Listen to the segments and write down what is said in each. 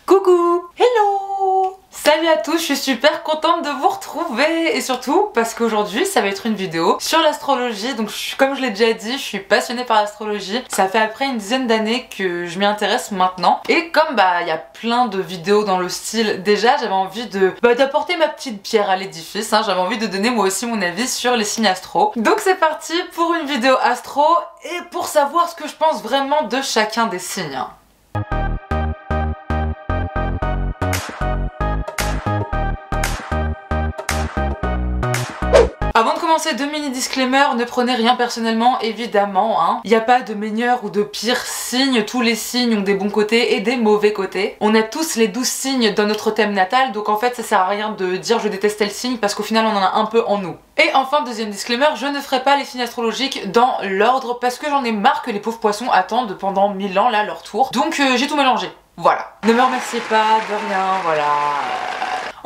Coucou! Hello! Salut à tous, je suis super contente de vous retrouver et surtout parce qu'aujourd'hui ça va être une vidéo sur l'astrologie. Donc comme je l'ai déjà dit, je suis passionnée par l'astrologie. Ça fait après une dizaine d'années que je m'y intéresse maintenant et comme il y a plein de vidéos dans le style déjà, j'avais envie d'apporter ma petite pierre à l'édifice, hein. J'avais envie de donner moi aussi mon avis sur les signes astro. Donc c'est parti pour une vidéo astro et pour savoir ce que je pense vraiment de chacun des signes. Avant de commencer, deux mini disclaimers, ne prenez rien personnellement évidemment, hein. Il n'y a pas de meilleur ou de pire signe, tous les signes ont des bons côtés et des mauvais côtés. On a tous les 12 signes dans notre thème natal, donc en fait ça sert à rien de dire je déteste tel signe parce qu'au final on en a un peu en nous. Et enfin, deuxième disclaimer, je ne ferai pas les signes astrologiques dans l'ordre parce que j'en ai marre que les pauvres poissons attendent pendant 1000 ans là leur tour. Donc j'ai tout mélangé, voilà. Ne me remerciez pas, de rien, voilà.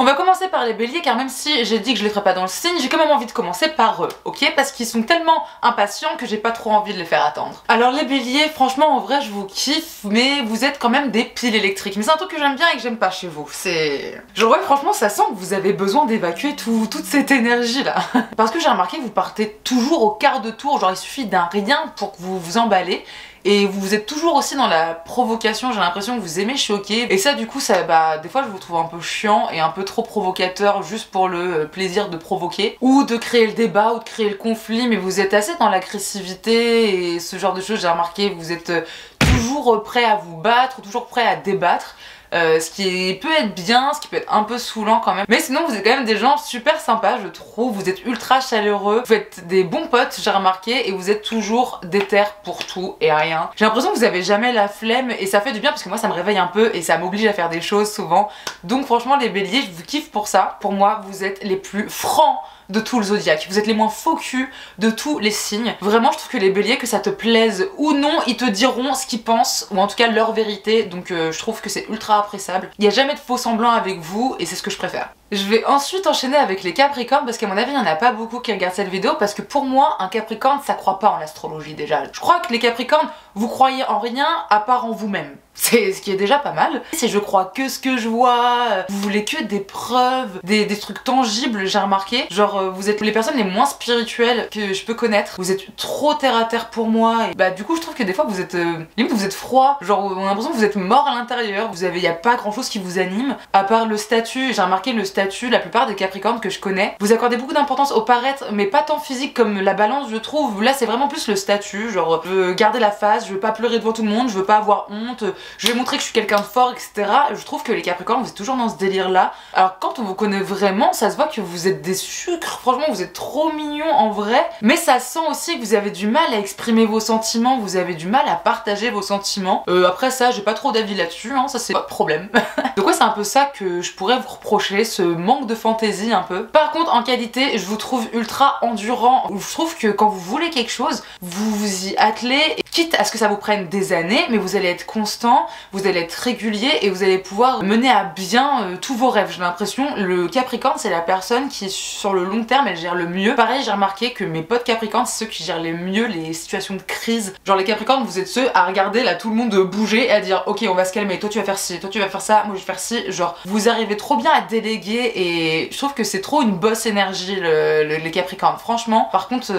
On va commencer par les béliers car même si j'ai dit que je les ferais pas dans le signe, j'ai quand même envie de commencer par eux, ok? Parce qu'ils sont tellement impatients que j'ai pas trop envie de les faire attendre. Alors les béliers, franchement en vrai je vous kiffe, mais vous êtes quand même des piles électriques. Mais c'est un truc que j'aime bien et que j'aime pas chez vous. C'est... Genre ouais, franchement ça sent que vous avez besoin d'évacuer toute cette énergie là. Parce que j'ai remarqué que vous partez toujours au quart de tour, genre il suffit d'un rien pour que vous vous emballez. Et vous êtes toujours aussi dans la provocation, j'ai l'impression que vous aimez choquer. Et ça du coup, des fois je vous trouve un peu chiant et un peu trop provocateur juste pour le plaisir de provoquer. Ou de créer le débat ou de créer le conflit, mais vous êtes assez dans l'agressivité et ce genre de choses, j'ai remarqué, vous êtes toujours prêt à vous battre, toujours prêt à débattre. Ce qui peut être bien, ce qui peut être un peu saoulant quand même. Mais sinon vous êtes quand même des gens super sympas je trouve, vous êtes ultra chaleureux, vous êtes des bons potes j'ai remarqué et vous êtes toujours déter pour tout et rien. J'ai l'impression que vous avez jamais la flemme et ça fait du bien parce que moi ça me réveille un peu et ça m'oblige à faire des choses souvent. Donc franchement les béliers je vous kiffe pour ça. Pour moi vous êtes les plus francs de tout le zodiaque. Vous êtes les moins faux culs de tous les signes. Vraiment, je trouve que les béliers, que ça te plaise ou non, ils te diront ce qu'ils pensent, ou en tout cas leur vérité, donc je trouve que c'est ultra appréciable. Il n'y a jamais de faux semblants avec vous, et c'est ce que je préfère. Je vais ensuite enchaîner avec les capricornes, parce qu'à mon avis, il n'y en a pas beaucoup qui regardent cette vidéo, parce que pour moi, un capricorne, ça croit pas en l'astrologie déjà. Je crois que les capricornes, vous croyez en rien à part en vous-même. C'est ce qui est déjà pas mal. C'est je crois que ce que je vois, vous voulez que des preuves, des trucs tangibles, j'ai remarqué. Genre vous êtes les personnes les moins spirituelles que je peux connaître. Vous êtes trop terre à terre pour moi. Et du coup je trouve que des fois vous êtes limite vous êtes froid. Genre on a l'impression que vous êtes mort à l'intérieur. Y a pas grand chose qui vous anime. À part le statut, j'ai remarqué le statut, la plupart des capricornes que je connais. Vous accordez beaucoup d'importance au paraître, mais pas tant physique comme la balance je trouve. Là c'est vraiment plus le statut. Genre je veux garder la face, je veux pas pleurer devant tout le monde, je veux pas avoir honte. Je vais montrer que je suis quelqu'un de fort, etc. Je trouve que les capricornes, vous êtes toujours dans ce délire là. Alors quand on vous connaît vraiment, ça se voit que vous êtes des sucres. Franchement, vous êtes trop mignons en vrai. Mais ça sent aussi que vous avez du mal à exprimer vos sentiments, vous avez du mal à partager vos sentiments. Après ça, j'ai pas trop d'avis là-dessus, hein, ça c'est pas de problème. Donc ouais, c'est un peu ça que je pourrais vous reprocher, ce manque de fantaisie un peu. Par contre, en qualité, je vous trouve ultra endurant. Je trouve que quand vous voulez quelque chose, vous vous y attelez, quitte à ce que ça vous prenne des années, mais vous allez être constant, vous allez être régulier et vous allez pouvoir mener à bien tous vos rêves. J'ai l'impression, le Capricorne c'est la personne qui sur le long terme elle gère le mieux. Pareil, j'ai remarqué que mes potes Capricornes c'est ceux qui gèrent le mieux les situations de crise. Genre les Capricornes vous êtes ceux à regarder là tout le monde bouger et à dire ok on va se calmer, toi tu vas faire ci, toi tu vas faire ça, moi je vais faire ci. Genre vous arrivez trop bien à déléguer et je trouve que c'est trop une boss énergie les Capricornes franchement. Par contre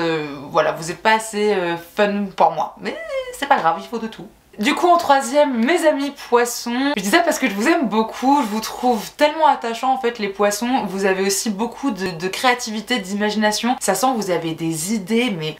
voilà, vous êtes pas assez fun pour moi, mais c'est pas grave, il faut de tout. Du coup en troisième, mes amis poissons. Je dis ça parce que je vous aime beaucoup, je vous trouve tellement attachants en fait les poissons. Vous avez aussi beaucoup de créativité, d'imagination. Ça sent que vous avez des idées mais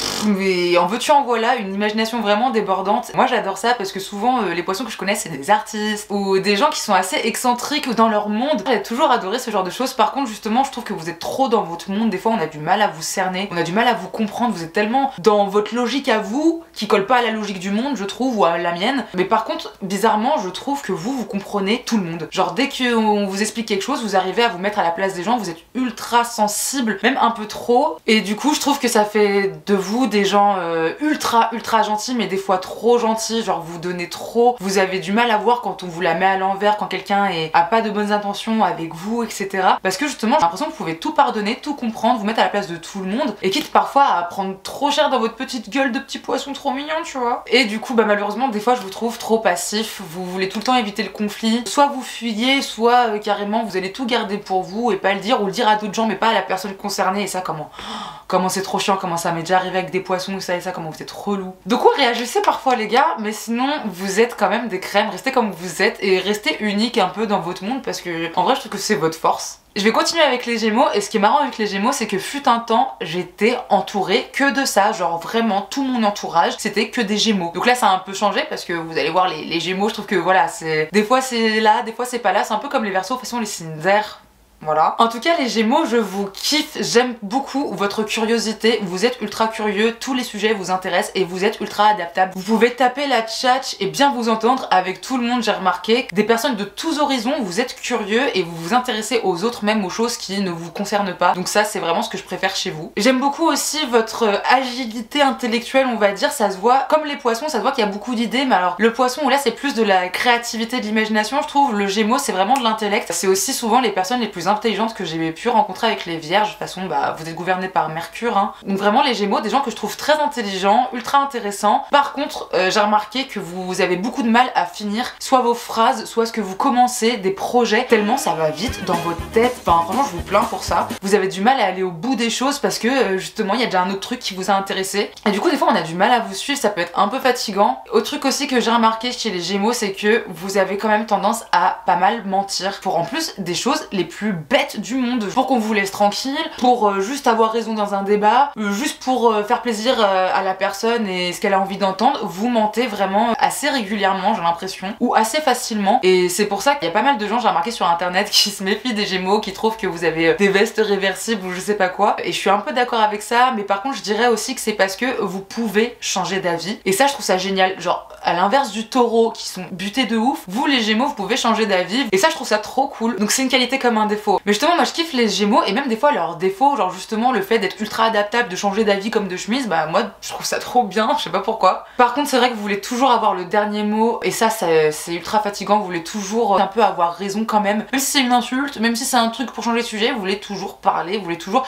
en veux-tu en voilà, une imagination vraiment débordante. Moi j'adore ça parce que souvent les poissons que je connais c'est des artistes ou des gens qui sont assez excentriques dans leur monde. J'ai toujours adoré ce genre de choses. Par contre justement je trouve que vous êtes trop dans votre monde. Des fois on a du mal à vous cerner, on a du mal à vous comprendre. Vous êtes tellement dans votre logique à vous qui colle pas à la logique du monde je trouve ou à la mienne. Mais par contre, bizarrement, je trouve que vous comprenez tout le monde. Genre dès qu'on vous explique quelque chose, vous arrivez à vous mettre à la place des gens, vous êtes ultra sensible, même un peu trop. Et du coup, je trouve que ça fait de vous des gens ultra gentils, mais des fois trop gentils. Genre vous donnez trop, vous avez du mal à voir quand on vous la met à l'envers, quand quelqu'un a pas de bonnes intentions avec vous, etc. Parce que justement, j'ai l'impression que vous pouvez tout pardonner, tout comprendre, vous mettre à la place de tout le monde, et quitte parfois à prendre trop cher dans votre petite gueule de petit poisson trop mignon, tu vois. Et du coup, malheureusement, des fois, je vous trouve trop passif, vous voulez tout le temps éviter le conflit, soit vous fuyez, soit carrément vous allez tout garder pour vous et pas le dire, ou le dire à d'autres gens mais pas à la personne concernée, et ça comment c'est trop chiant, comment ça m'est déjà arrivé avec des poissons et ça, comment vous êtes relou. Donc ouais, réagissez parfois les gars, mais sinon vous êtes quand même des crèmes, restez comme vous êtes et restez unique un peu dans votre monde parce que en vrai je trouve que c'est votre force. Je vais continuer avec les Gémeaux, et ce qui est marrant avec les Gémeaux c'est que fut un temps j'étais entourée que de ça, genre vraiment tout mon entourage c'était que des Gémeaux. Donc là ça a un peu changé parce que vous allez voir les Gémeaux, je trouve que voilà, c'est des fois c'est là, des fois c'est pas là, c'est un peu comme les Verseaux, de toute façon les signes d'air. Voilà. En tout cas les Gémeaux, je vous kiffe, j'aime beaucoup votre curiosité, vous êtes ultra curieux, tous les sujets vous intéressent et vous êtes ultra adaptable. Vous pouvez taper la tchatch et bien vous entendre avec tout le monde, j'ai remarqué. Des personnes de tous horizons, vous êtes curieux et vous vous intéressez aux autres, même aux choses qui ne vous concernent pas. Donc ça c'est vraiment ce que je préfère chez vous. J'aime beaucoup aussi votre agilité intellectuelle, on va dire, ça se voit, comme les poissons, ça se voit qu'il y a beaucoup d'idées, mais alors le poisson là c'est plus de la créativité, de l'imagination je trouve, le Gémeaux c'est vraiment de l'intellect. C'est aussi souvent les personnes les plus intelligentes que j'ai pu rencontrer avec les Vierges. De toute façon bah vous êtes gouverné par Mercure hein. Donc vraiment les Gémeaux, des gens que je trouve très intelligents, ultra intéressants. Par contre j'ai remarqué que vous avez beaucoup de mal à finir soit vos phrases, soit ce que vous commencez, des projets, tellement ça va vite dans votre tête. Enfin franchement je vous plains pour ça. Vous avez du mal à aller au bout des choses parce que justement il y a déjà un autre truc qui vous a intéressé. Et du coup des fois on a du mal à vous suivre, ça peut être un peu fatigant. Autre truc aussi que j'ai remarqué chez les Gémeaux, c'est que vous avez quand même tendance à pas mal mentir pour en plus des choses les plus bêtes du monde, pour qu'on vous laisse tranquille, pour juste avoir raison dans un débat, juste pour faire plaisir à la personne et ce qu'elle a envie d'entendre. Vous mentez vraiment assez régulièrement j'ai l'impression, ou assez facilement, et c'est pour ça qu'il y a pas mal de gens, j'ai remarqué sur internet, qui se méfient des Gémeaux, qui trouvent que vous avez des vestes réversibles ou je sais pas quoi, et je suis un peu d'accord avec ça, mais par contre je dirais aussi que c'est parce que vous pouvez changer d'avis, et ça je trouve ça génial. Genre à l'inverse du Taureau qui sont butés de ouf, vous les Gémeaux vous pouvez changer d'avis, et ça je trouve ça trop cool. Donc c'est une qualité comme un défaut. Mais justement moi je kiffe les Gémeaux, et même des fois leurs défauts, genre justement le fait d'être ultra adaptable, de changer d'avis comme de chemise, bah moi je trouve ça trop bien, je sais pas pourquoi. Par contre c'est vrai que vous voulez toujours avoir le dernier mot, et ça c'est ultra fatigant, vous voulez toujours un peu avoir raison quand même si c'est une insulte, même si c'est un truc pour changer de sujet, vous voulez toujours parler, vous voulez toujours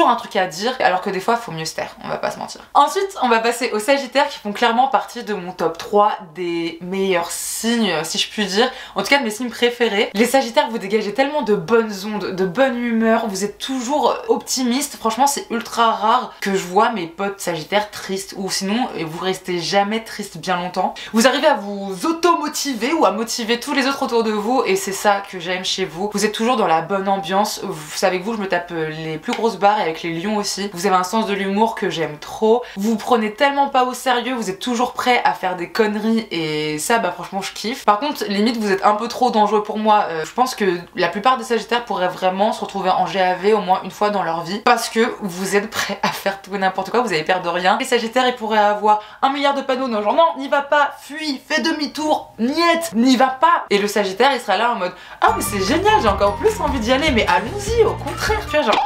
un truc à dire, alors que des fois faut mieux se taire, on va pas se mentir. Ensuite on va passer aux Sagittaires qui font clairement partie de mon top 3 des meilleurs signes si je puis dire, en tout cas de mes signes préférés. Les Sagittaires, vous dégagez tellement de bonnes ondes, de bonne humeur, vous êtes toujours optimiste, franchement c'est ultra rare que je vois mes potes Sagittaires tristes, ou sinon vous restez jamais triste bien longtemps. Vous arrivez à vous auto-motiver ou à motiver tous les autres autour de vous, et c'est ça que j'aime chez vous. Vous êtes toujours dans la bonne ambiance, vous savez que vous je me tape les plus grosses barres, et avec les lions aussi. Vous avez un sens de l'humour que j'aime trop, vous vous prenez tellement pas au sérieux, vous êtes toujours prêt à faire des conneries, et ça bah franchement je kiffe. Par contre limite vous êtes un peu trop dangereux pour moi, je pense que la plupart des Sagittaires pourraient vraiment se retrouver en GAV au moins une fois dans leur vie, parce que vous êtes prêts à faire tout et n'importe quoi, vous avez peur de rien. Les Sagittaires ils pourraient avoir 1 milliard de panneaux dans genre non n'y va pas, fuis, fais demi-tour, niette, n'y va pas, et le Sagittaire il sera là en mode ah mais c'est génial, j'ai encore plus envie d'y aller, mais allons-y, au contraire, tu vois genre.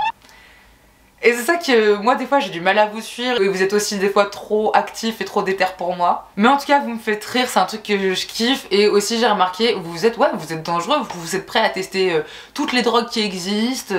Et c'est ça que moi des fois j'ai du mal à vous suivre, et vous êtes aussi des fois trop actif et trop déter pour moi. Mais en tout cas vous me faites rire, c'est un truc que je kiffe, et aussi j'ai remarqué vous êtes dangereux, vous êtes prêts à tester toutes les drogues qui existent,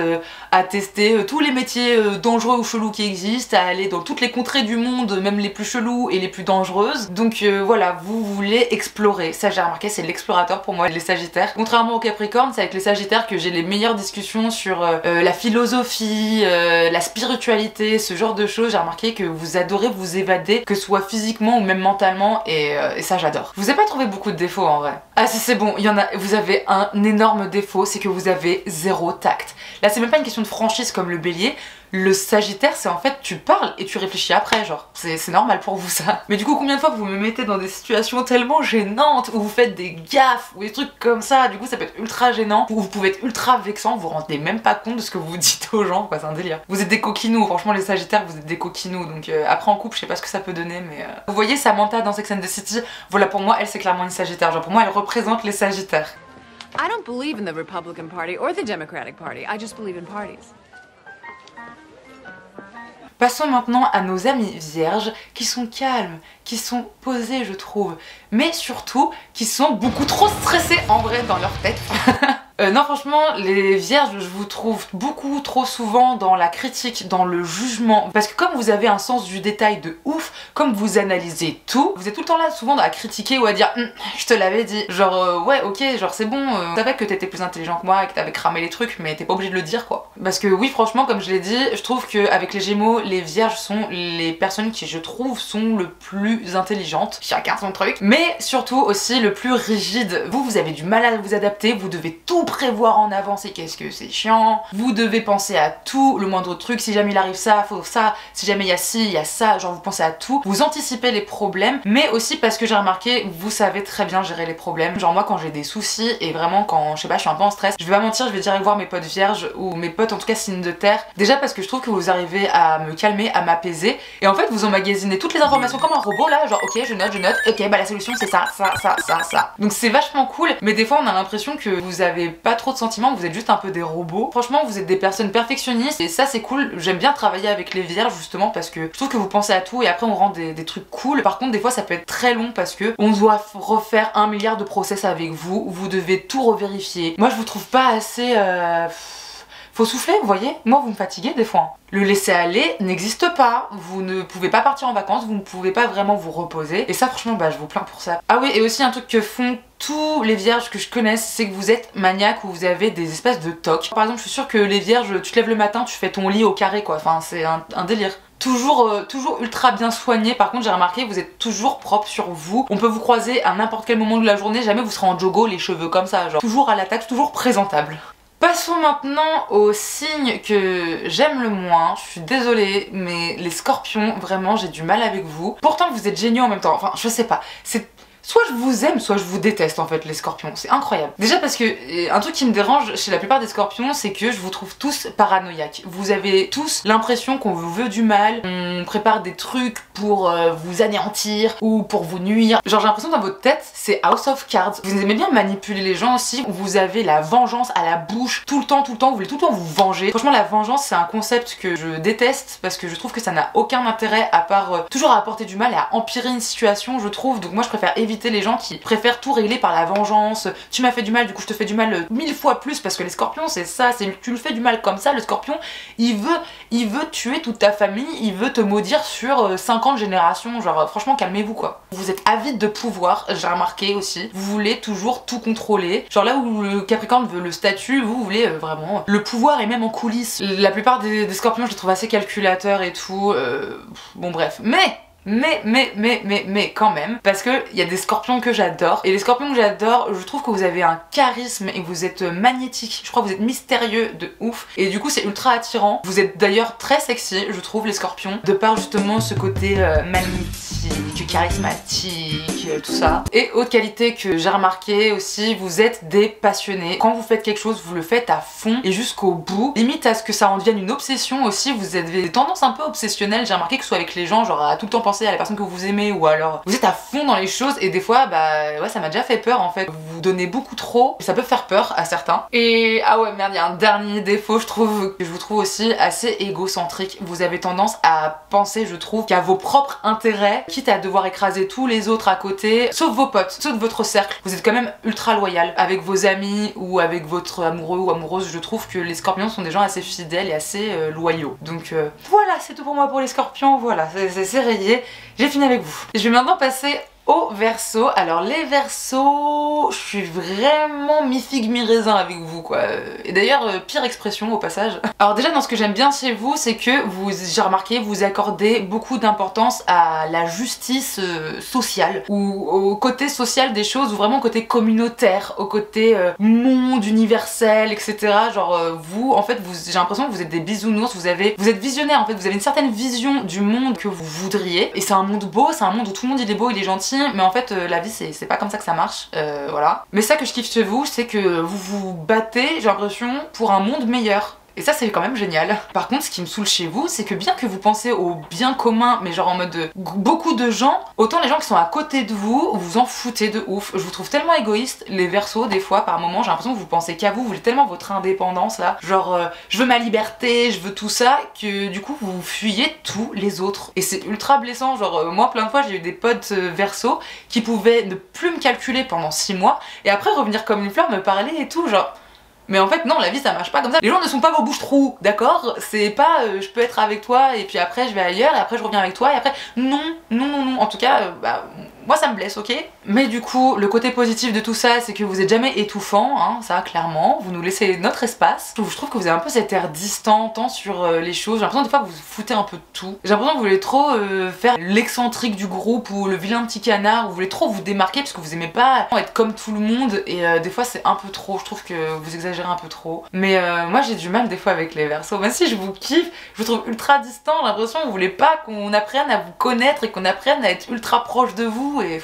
à tester tous les métiers dangereux ou chelous qui existent, à aller dans toutes les contrées du monde, même les plus chelous et les plus dangereuses. Donc voilà, vous voulez explorer, ça j'ai remarqué c'est l'explorateur pour moi les Sagittaires. Contrairement aux Capricornes, c'est avec les Sagittaires que j'ai les meilleures discussions sur la philosophie, la spiritualité, ce genre de choses. J'ai remarqué que vous adorez vous évader, que ce soit physiquement ou même mentalement, et ça j'adore. Je vous ai pas trouvé beaucoup de défauts en vrai. Ah si c'est bon, il y en a, vous avez un énorme défaut, c'est que vous avez zéro tact. Là c'est même pas une question de franchise comme le Bélier. Le Sagittaire c'est en fait tu parles et tu réfléchis après, genre c'est normal pour vous ça. Mais du coup combien de fois vous me mettez dans des situations tellement gênantes où vous faites des gaffes ou des trucs comme ça, du coup ça peut être ultra gênant, ou vous pouvez être ultra vexant, vous vous rendez même pas compte de ce que vous dites aux gens quoi, c'est un délire. Vous êtes des coquinous, franchement les Sagittaires vous êtes des coquinous, donc après en couple je sais pas ce que ça peut donner, mais vous voyez Samantha dans Sex and the City, voilà pour moi elle c'est clairement une Sagittaire, genre pour moi elle représente les Sagittaires. I don't believe in the Republican Party or the Democratic Party, I just believe in parties. Passons maintenant à nos amis vierges qui sont calmes, qui sont posés je trouve, mais surtout qui sont beaucoup trop stressés en vrai dans leur tête. Non franchement les vierges je vous trouve beaucoup trop souvent dans la critique, dans le jugement, parce que comme vous avez un sens du détail de ouf, comme vous analysez tout, vous êtes tout le temps là souvent à critiquer ou à dire je te l'avais dit, genre ouais ok genre c'est bon, je savais que t'étais plus intelligent que moi et que t'avais cramé les trucs mais t'es pas obligé de le dire quoi. Parce que oui franchement comme je l'ai dit, je trouve qu'avec les Gémeaux, les vierges sont les personnes qui je trouve sont le plus intelligentes, chacun son truc, mais surtout aussi le plus rigide. Vous avez du mal à vous adapter, vous devez tout prévoir en avance et qu'est-ce que c'est chiant, vous devez penser à tout, le moindre truc, si jamais il arrive ça, faut ça, si jamais il y a ci, il y a ça, genre vous pensez à tout, vous anticipez les problèmes, mais aussi parce que j'ai remarqué, vous savez très bien gérer les problèmes. Genre moi quand j'ai des soucis et vraiment quand je sais pas je suis un peu en stress, je vais pas mentir, je vais direct voir mes potes vierges ou mes potes en tout cas signes de terre, déjà parce que je trouve que vous arrivez à me calmer, à m'apaiser et en fait vous emmagasinez toutes les informations comme un robot là, genre ok je note, ok bah la solution c'est ça. Donc c'est vachement cool, mais des fois on a l'impression que vous avez pas trop de sentiments, vous êtes juste un peu des robots. Franchement vous êtes des personnes perfectionnistes et ça c'est cool, j'aime bien travailler avec les vierges justement parce que je trouve que vous pensez à tout et après on rend des trucs cool. Par contre des fois ça peut être très long parce que on doit refaire 1 milliard de process avec vous, vous devez tout revérifier. Moi je vous trouve pas assez... Faut souffler, vous voyez? Moi vous me fatiguez des fois. Le laisser aller n'existe pas, vous ne pouvez pas partir en vacances, vous ne pouvez pas vraiment vous reposer et ça franchement bah je vous plains pour ça. Ah oui et aussi un truc que font tous les vierges que je connaisse, c'est que vous êtes maniaque ou vous avez des espèces de tocs. Par exemple je suis sûre que les vierges, tu te lèves le matin, tu fais ton lit au carré quoi, enfin c'est un délire. Toujours ultra bien soigné, par contre j'ai remarqué vous êtes toujours propre sur vous, on peut vous croiser à n'importe quel moment de la journée, jamais vous serez en jogo les cheveux comme ça, genre toujours à l'attaque, toujours présentable. Passons maintenant au signe que j'aime le moins, je suis désolée mais les scorpions vraiment j'ai du mal avec vous. Pourtant vous êtes géniaux en même temps, enfin je sais pas, c'est... Soit je vous aime, soit je vous déteste en fait les scorpions, c'est incroyable. Déjà parce que un truc qui me dérange chez la plupart des scorpions c'est que je vous trouve tous paranoïaques. Vous avez tous l'impression qu'on vous veut du mal, on prépare des trucs pour vous anéantir ou pour vous nuire. Genre j'ai l'impression dans votre tête c'est House of Cards. Vous aimez bien manipuler les gens aussi, vous avez la vengeance à la bouche tout le temps, vous voulez tout le temps vous venger. Franchement la vengeance c'est un concept que je déteste parce que je trouve que ça n'a aucun intérêt à part toujours à apporter du mal et à empirer une situation je trouve. Donc moi je préfère éviter les gens qui préfèrent tout régler par la vengeance. Tu m'as fait du mal, du coup je te fais du mal 1000 fois plus parce que les scorpions c'est ça, c'est tu le fais du mal comme ça. Le scorpion il veut tuer toute ta famille, il veut te maudire sur 50 générations, genre franchement calmez-vous quoi. Vous êtes avide de pouvoir, j'ai remarqué aussi, vous voulez toujours tout contrôler, genre là où le Capricorne veut le statut, vous voulez vraiment le pouvoir et même en coulisses. La plupart des scorpions je les trouve assez calculateurs et tout, bon bref, mais quand même, parce que il y a des scorpions que j'adore et les scorpions que j'adore, je trouve que vous avez un charisme et vous êtes magnétique, je crois que vous êtes mystérieux de ouf et du coup c'est ultra attirant. Vous êtes d'ailleurs très sexy je trouve les scorpions, de par justement ce côté magnétique, charismatique, tout ça. Et autre qualité que j'ai remarqué aussi, vous êtes des passionnés. Quand vous faites quelque chose vous le faites à fond et jusqu'au bout, limite à ce que ça en devienne une obsession aussi. Vous avez des tendances un peu obsessionnelles, j'ai remarqué que ce soit avec les gens, genre à tout le temps penser à la personne que vous aimez ou alors vous êtes à fond dans les choses et des fois bah ouais ça m'a déjà fait peur en fait. Vous vous donnez beaucoup trop et ça peut faire peur à certains. Et ah ouais merde, il y a un dernier défaut je trouve, que je vous trouve aussi assez égocentrique. Vous avez tendance à penser je trouve qu'à vos propres intérêts, quitte à devoir écraser tous les autres à côté, sauf vos potes, sauf votre cercle. Vous êtes quand même ultra loyal avec vos amis ou avec votre amoureux ou amoureuse. Je trouve que les scorpions sont des gens assez fidèles et assez loyaux. Donc voilà, c'est tout pour moi pour les scorpions, voilà, c'est rayé. J'ai fini avec vous. Je vais maintenant passer aux Verseaux. Alors les Verseaux, je suis vraiment mi-figue mi-raisin avec vous quoi. Et d'ailleurs pire expression au passage. Alors déjà dans ce que j'aime bien chez vous c'est que vous, j'ai remarqué, vous accordez beaucoup d'importance à la justice sociale ou au côté social des choses ou vraiment au côté communautaire, au côté monde universel etc. Genre vous en fait j'ai l'impression que vous êtes des bisounours, vous êtes visionnaire en fait, vous avez une certaine vision du monde que vous voudriez et c'est un monde beau, c'est un monde où tout le monde il est beau, il est gentil. Mais en fait la vie c'est pas comme ça que ça marche, voilà. Mais ça que je kiffe chez vous c'est que vous vous battez, j'ai l'impression, pour un monde meilleur. Et ça c'est quand même génial. Par contre ce qui me saoule chez vous c'est que bien que vous pensez au bien commun mais genre en mode beaucoup de gens, autant les gens qui sont à côté de vous, vous en foutez de ouf. Je vous trouve tellement égoïste les Verseaux des fois par moments, j'ai l'impression que vous pensez qu'à vous, vous voulez tellement votre indépendance là, genre je veux ma liberté, je veux tout ça, que du coup vous fuyez tous les autres. Et c'est ultra blessant, genre moi plein de fois j'ai eu des potes Verseaux qui pouvaient ne plus me calculer pendant 6 mois et après revenir comme une fleur me parler et tout, genre Mais en fait non, la vie ça marche pas comme ça. Les gens ne sont pas vos bouches-trous, d'accord? C'est pas je peux être avec toi et puis après je vais ailleurs et après je reviens avec toi et après non, non, non, non. En tout cas, moi ça me blesse, ok? Mais du coup, le côté positif de tout ça, c'est que vous êtes jamais étouffant, hein, ça clairement. Vous nous laissez notre espace. Je trouve que vous avez un peu cet air distant tant sur les choses. J'ai l'impression des fois que vous vous foutez un peu de tout. J'ai l'impression que vous voulez trop faire l'excentrique du groupe ou le vilain petit canard. Vous voulez trop vous démarquer parce que vous aimez pas être comme tout le monde et des fois c'est un peu trop. Je trouve que vous exagérez un peu trop. Mais moi j'ai du mal des fois avec les Verseaux. Même si je vous kiffe, je vous trouve ultra distant. J'ai l'impression que vous voulez pas qu'on apprenne à vous connaître et qu'on apprenne à être ultra proche de vous et...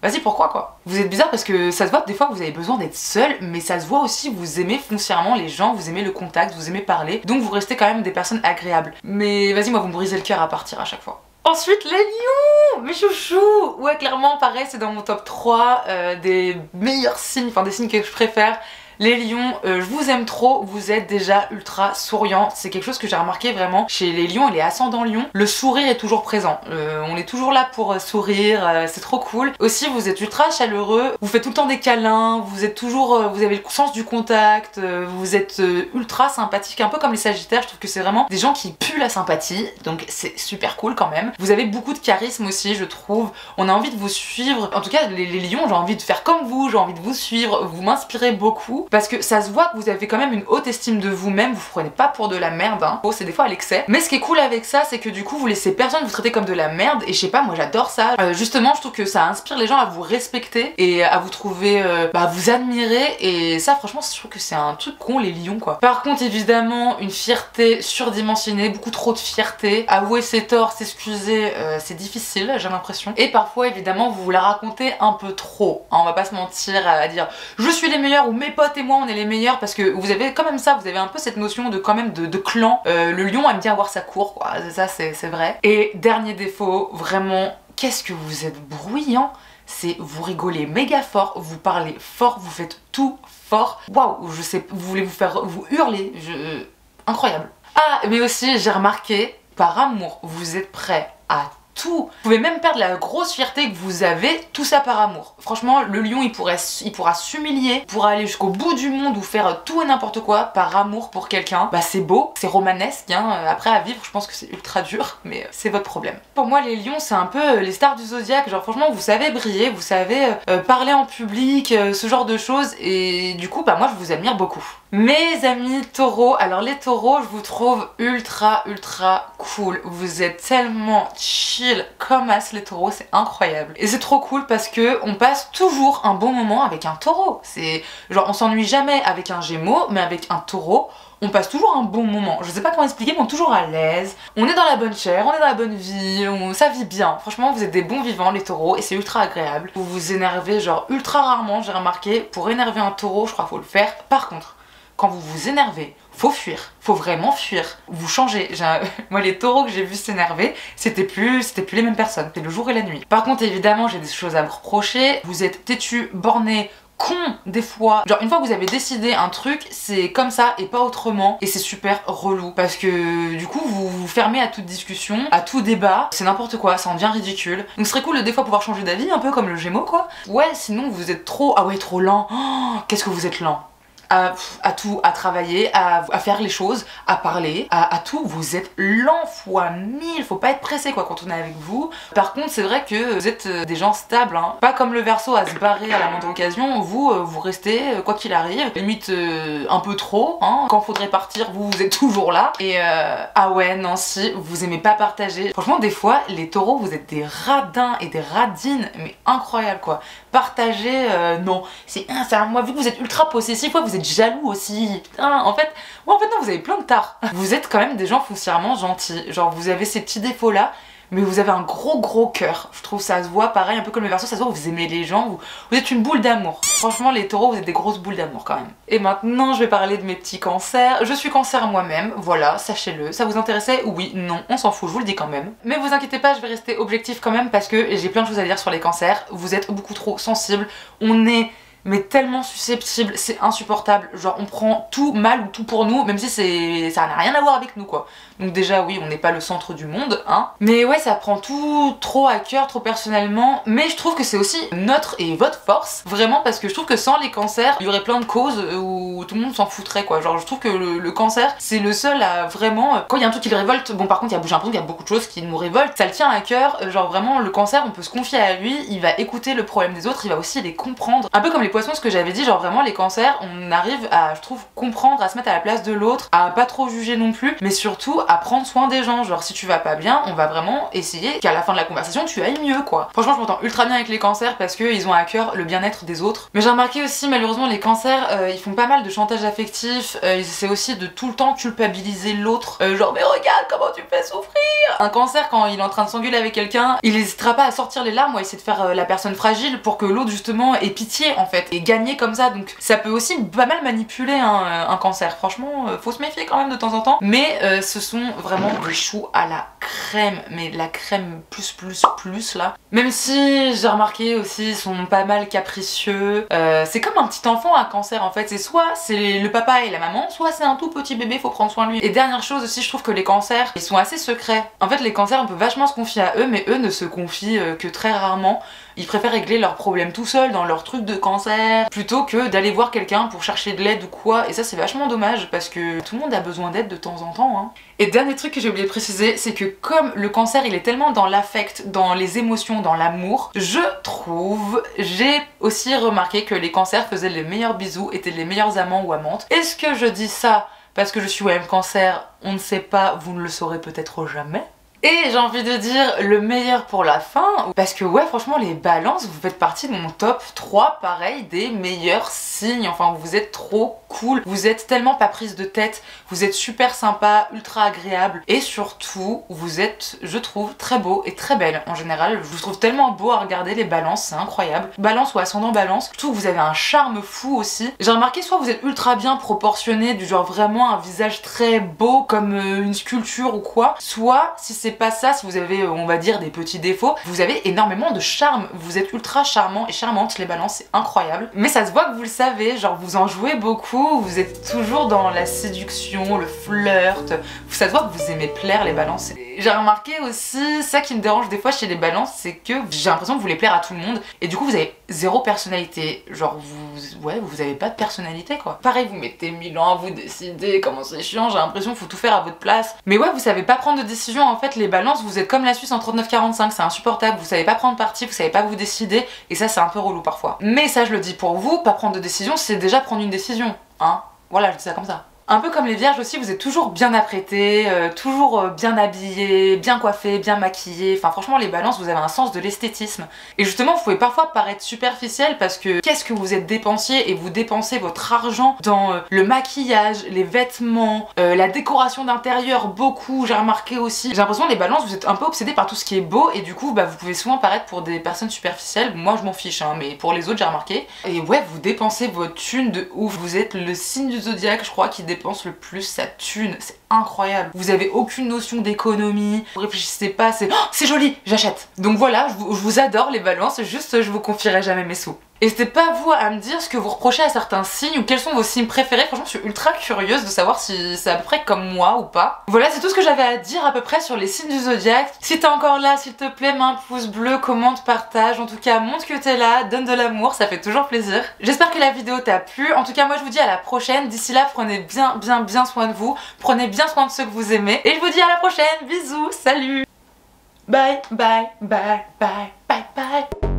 Vas-y, pourquoi quoi? Vous êtes bizarre parce que ça se voit des fois que vous avez besoin d'être seul, mais ça se voit aussi vous aimez foncièrement les gens, vous aimez le contact, vous aimez parler, donc vous restez quand même des personnes agréables. Mais vas-y, moi vous me brisez le cœur à partir à chaque fois. Ensuite, les lions! Mes chouchous! Ouais, clairement, pareil, c'est dans mon top 3 des meilleurs signes, enfin des signes que je préfère. Les lions, je vous aime trop, vous êtes déjà ultra souriants. C'est quelque chose que j'ai remarqué vraiment chez les lions et les ascendants lions. Le sourire est toujours présent. On est toujours là pour sourire, c'est trop cool. Aussi, vous êtes ultra chaleureux, vous faites tout le temps des câlins, vous êtes toujours, vous avez le sens du contact, vous êtes ultra sympathique, un peu comme les sagittaires. Je trouve que c'est vraiment des gens qui puent la sympathie, donc c'est super cool quand même. Vous avez beaucoup de charisme aussi, je trouve. On a envie de vous suivre. En tout cas, les lions, j'ai envie de faire comme vous, j'ai envie de vous suivre, vous m'inspirez beaucoup. Parce que ça se voit que vous avez quand même une haute estime de vous-même, vous prenez pas pour de la merde, hein. Oh, c'est des fois à l'excès. Mais ce qui est cool avec ça, c'est que du coup vous laissez personne vous traiter comme de la merde, et je sais pas, moi j'adore ça. Justement, je trouve que ça inspire les gens à vous respecter et à vous trouver, à vous admirer, et ça franchement je trouve que c'est un truc qu'ont les lions quoi. Par contre évidemment, une fierté surdimensionnée, beaucoup trop de fierté, avouer ses torts, s'excuser, c'est difficile j'ai l'impression. Et parfois évidemment vous la racontez un peu trop, hein, on va pas se mentir à dire je suis les meilleurs ou mes potes et moi on est les meilleurs, parce que vous avez quand même ça, vous avez un peu cette notion de quand même de clan. Le lion aime bien avoir sa cour quoi, ça c'est vrai. Et dernier défaut, vraiment, qu'est-ce que vous êtes bruyant, c'est vous rigolez méga fort, vous parlez fort, vous faites tout fort. Waouh, je sais, vous voulez vous hurler, incroyable. Ah, mais aussi j'ai remarqué, par amour, vous êtes prêts à tout. Vous pouvez même perdre la grosse fierté que vous avez, tout ça par amour. Franchement, le lion il pourra s'humilier, pourra aller jusqu'au bout du monde ou faire tout et n'importe quoi par amour pour quelqu'un. Bah c'est beau, c'est romanesque, hein. Après à vivre je pense que c'est ultra dur, mais c'est votre problème. Pour moi les lions c'est un peu les stars du zodiaque, genre franchement vous savez briller, vous savez parler en public, ce genre de choses, et du coup bah moi je vous admire beaucoup. Mes amis taureaux, alors les taureaux je vous trouve ultra cool, vous êtes tellement chill comme as les taureaux, c'est incroyable. Et c'est trop cool parce que on passe toujours un bon moment avec un taureau, c'est genre on s'ennuie jamais avec un gémeaux, mais avec un taureau on passe toujours un bon moment. Je sais pas comment expliquer, mais on est toujours à l'aise, on est dans la bonne chair, on est dans la bonne vie, ça vit bien. Franchement vous êtes des bons vivants les taureaux et c'est ultra agréable. Vous vous énervez genre ultra rarement, j'ai remarqué. Pour énerver un taureau je crois qu'il faut le faire. Par contre quand vous vous énervez, faut fuir, faut vraiment fuir. Vous changez. Moi les taureaux que j'ai vu s'énerver, c'était plus les mêmes personnes, c'était le jour et la nuit. Par contre évidemment j'ai des choses à vous reprocher, vous êtes têtu, borné, con des fois. Genre une fois que vous avez décidé un truc, c'est comme ça et pas autrement, et c'est super relou parce que du coup vous vous fermez à toute discussion, à tout débat, c'est n'importe quoi, ça en devient ridicule. Donc ce serait cool de des fois pouvoir changer d'avis, un peu comme le Gémeaux quoi. Ouais, sinon vous êtes trop, ah ouais trop lent. Oh, qu'est-ce que vous êtes lent. À tout, à travailler, à faire les choses, à parler, à tout. Vous êtes lent fois 1000, faut pas être pressé quoi quand on est avec vous. Par contre c'est vrai que vous êtes des gens stables, hein. Pas comme le Verseau à se barrer à la moindre occasion, vous restez quoi qu'il arrive, limite un peu trop, hein. Quand faudrait partir vous êtes toujours là. Et ah ouais non si, vous aimez pas partager. Franchement des fois les taureaux vous êtes des radins et des radines, mais incroyable quoi. Partager, non. C'est moi vu que vous êtes ultra possessif, ouais, vous êtes jaloux aussi. Putain, en fait non, vous avez plein de tares. Vous êtes quand même des gens foncièrement gentils. Genre vous avez ces petits défauts là, mais vous avez un gros cœur. Je trouve ça se voit pareil, un peu comme le Verseau, ça se voit, vous aimez les gens, vous êtes une boule d'amour. Franchement les taureaux vous êtes des grosses boules d'amour quand même. Et maintenant je vais parler de mes petits cancers. Je suis cancer moi-même, voilà, sachez-le. Ça vous intéressait? Oui, non, on s'en fout, je vous le dis quand même. Mais vous inquiétez pas, je vais rester objectif quand même parce que j'ai plein de choses à dire sur les cancers. Vous êtes beaucoup trop sensibles, on est mais tellement susceptible, c'est insupportable. Genre on prend tout mal ou tout pour nous, même si ça n'a rien à voir avec nous quoi. Donc déjà oui, on n'est pas le centre du monde, hein. Mais ouais, ça prend tout trop à cœur, trop personnellement. Mais je trouve que c'est aussi notre et votre force, vraiment, parce que je trouve que sans les cancers, il y aurait plein de causes où tout le monde s'en foutrait quoi. Genre je trouve que le cancer, c'est le seul à vraiment... Quand il y a un truc qui le révolte, bon par contre j'ai l'impression qu'il y a beaucoup de choses qui nous révoltent, ça le tient à cœur. Genre vraiment, le cancer, on peut se confier à lui, il va écouter le problème des autres, il va aussi les comprendre. Un peu comme les poissons, ce que j'avais dit, genre vraiment les cancers, on arrive à, je trouve, comprendre, à se mettre à la place de l'autre, à pas trop juger non plus, mais surtout à prendre soin des gens. Genre si tu vas pas bien, on va vraiment essayer qu'à la fin de la conversation tu ailles mieux quoi. Franchement je m'entends ultra bien avec les cancers parce qu'ils ont à cœur le bien-être des autres. Mais j'ai remarqué aussi malheureusement les cancers, ils font pas mal de chantage affectif, ils essaient aussi de tout le temps culpabiliser l'autre, genre mais regarde comment tu me fais souffrir. Un cancer, quand il est en train de s'engueuler avec quelqu'un, il hésitera pas à sortir les larmes ou à essayer de faire la personne fragile pour que l'autre justement ait pitié en fait et gagner comme ça. Donc ça peut aussi pas mal manipuler un cancer. Franchement faut se méfier quand même de temps en temps. Mais ce sont vraiment des choux à la crème, mais la crème plus là. Même si j'ai remarqué aussi ils sont pas mal capricieux. C'est comme un petit enfant un cancer en fait. C'est soit c'est le papa et la maman, soit c'est un tout petit bébé, faut prendre soin de lui. Et dernière chose aussi, je trouve que les cancers ils sont assez secrets. En fait les cancers on peut vachement se confier à eux, mais eux ne se confient que très rarement. Ils préfèrent régler leurs problèmes tout seuls dans leur truc de cancer plutôt que d'aller voir quelqu'un pour chercher de l'aide ou quoi. Et ça c'est vachement dommage parce que tout le monde a besoin d'aide de temps en temps, hein. Et dernier truc que j'ai oublié de préciser, c'est que comme le cancer il est tellement dans l'affect, dans les émotions, dans l'amour, je trouve, j'ai aussi remarqué que les cancers faisaient les meilleurs bisous, étaient les meilleurs amants ou amantes. Est-ce que je dis ça parce que je suis OM cancer? On ne sait pas, vous ne le saurez peut-être jamais. Et j'ai envie de dire le meilleur pour la fin, parce que ouais franchement les balances, vous faites partie de mon top 3 pareil des meilleurs signes. Enfin vous êtes trop cool, vous êtes tellement pas prise de tête, vous êtes super sympa, ultra agréable et surtout vous êtes, je trouve, très beau et très belle en général. Je vous trouve tellement beau à regarder les balances, c'est incroyable. Balance ou ascendant balance, je trouve que vous avez un charme fou aussi. J'ai remarqué soit vous êtes ultra bien proportionné, du genre vraiment un visage très beau comme une sculpture ou quoi, soit si c'est pas ça, si vous avez on va dire des petits défauts, vous avez énormément de charme, vous êtes ultra charmant et charmante les balances, c'est incroyable. Mais ça se voit que vous le savez, genre vous en jouez beaucoup, vous êtes toujours dans la séduction, le flirt, ça se voit que vous aimez plaire les balances. J'ai remarqué aussi, ça qui me dérange des fois chez les balances, c'est que j'ai l'impression que vous voulez plaire à tout le monde et du coup vous avez zéro personnalité, genre vous avez pas de personnalité quoi. Pareil vous mettez 1000 ans à vous décider, comment c'est chiant, j'ai l'impression qu'il faut tout faire à votre place. Mais ouais vous savez pas prendre de décision en fait, les balances vous êtes comme la Suisse en 39-45, c'est insupportable, vous savez pas prendre parti, vous savez pas vous décider et ça c'est un peu relou parfois. Mais ça je le dis pour vous, pas prendre de décision c'est déjà prendre une décision, hein, voilà je dis ça comme ça. Un peu comme les vierges aussi, vous êtes toujours bien apprêtés, toujours bien habillés, bien coiffés, bien maquillés. Enfin franchement les balances vous avez un sens de l'esthétisme. Et justement vous pouvez parfois paraître superficiel parce que qu'est-ce que vous êtes dépensier et vous dépensez votre argent dans le maquillage, les vêtements, la décoration d'intérieur beaucoup, j'ai remarqué aussi. J'ai l'impression que les balances vous êtes un peu obsédés par tout ce qui est beau et du coup bah, vous pouvez souvent paraître pour des personnes superficielles. Moi je m'en fiche hein, mais pour les autres j'ai remarqué. Et ouais vous dépensez votre thune de ouf. Vous êtes le signe du zodiaque je crois qui dépense le plus sa thune, c'est incroyable. Vous avez aucune notion d'économie, vous réfléchissez pas, c'est joli, j'achète. Donc voilà, je vous adore les balances, juste je vous confierai jamais mes sous. N'hésitez pas vous à me dire ce que vous reprochez à certains signes ou quels sont vos signes préférés. Franchement je suis ultra curieuse de savoir si c'est à peu près comme moi ou pas. Voilà c'est tout ce que j'avais à dire à peu près sur les signes du zodiaque. Si t'es encore là s'il te plaît mets un pouce bleu, commente, partage, en tout cas montre que t'es là, donne de l'amour, ça fait toujours plaisir. J'espère que la vidéo t'a plu, en tout cas moi je vous dis à la prochaine, d'ici là prenez bien soin de vous, prenez bien soin de ceux que vous aimez et je vous dis à la prochaine, bisous, salut. Bye bye bye bye bye bye.